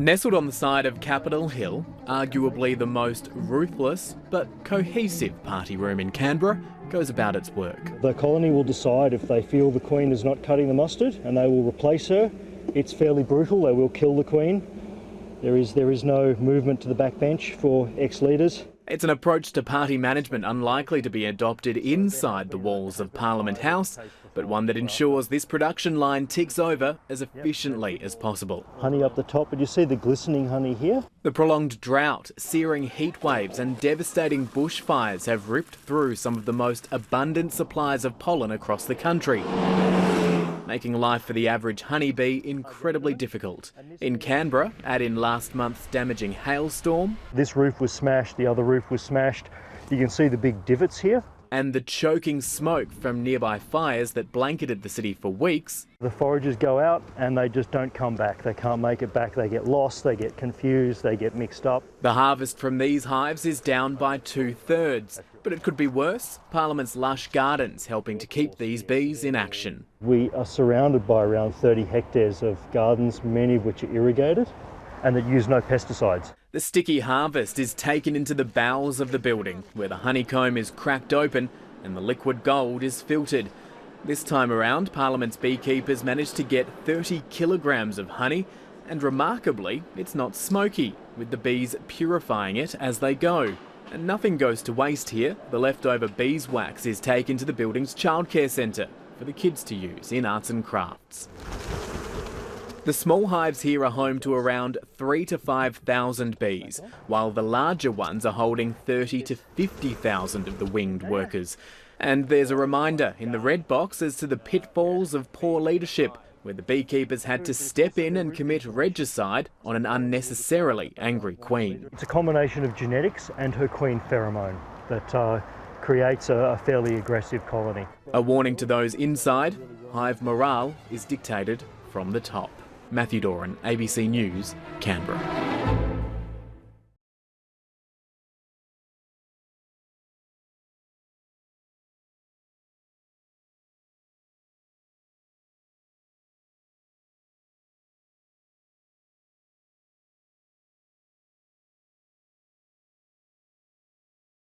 Nestled on the side of Capitol Hill, arguably the most ruthless but cohesive party room in Canberra goes about its work. The colony will decide if they feel the Queen is not cutting the mustard and they will replace her. It's fairly brutal, they will kill the Queen. There is no movement to the backbench for ex-leaders. It's an approach to party management unlikely to be adopted inside the walls of Parliament House, but one that ensures this production line ticks over as efficiently as possible. Honey up the top, and you see the glistening honey here? The prolonged drought, searing heatwaves and devastating bushfires have ripped through some of the most abundant supplies of pollen across the country, making life for the average honeybee incredibly difficult. In Canberra, add in last month's damaging hailstorm. This roof was smashed, the other roof was smashed. You can see the big divots here. And the choking smoke from nearby fires that blanketed the city for weeks. The foragers go out and they just don't come back. They can't make it back. They get lost, they get confused, they get mixed up. The harvest from these hives is down by 2/3. But it could be worse. Parliament's lush gardens helping to keep these bees in action. We are surrounded by around 30 hectares of gardens, many of which are irrigated and that use no pesticides. The sticky harvest is taken into the bowels of the building, where the honeycomb is cracked open and the liquid gold is filtered. This time around, Parliament's beekeepers managed to get 30 kilograms of honey, and remarkably, it's not smoky, with the bees purifying it as they go. And nothing goes to waste here. The leftover beeswax is taken to the building's childcare centre for the kids to use in arts and crafts. The small hives here are home to around 3,000 to 5,000 bees, while the larger ones are holding 30,000 to 50,000 of the winged workers. And there's a reminder in the red box as to the pitfalls of poor leadership, where the beekeepers had to step in and commit regicide on an unnecessarily angry queen. It's a combination of genetics and her queen pheromone that creates a fairly aggressive colony. A warning to those inside, hive morale is dictated from the top. Matthew Doran, ABC News, Canberra.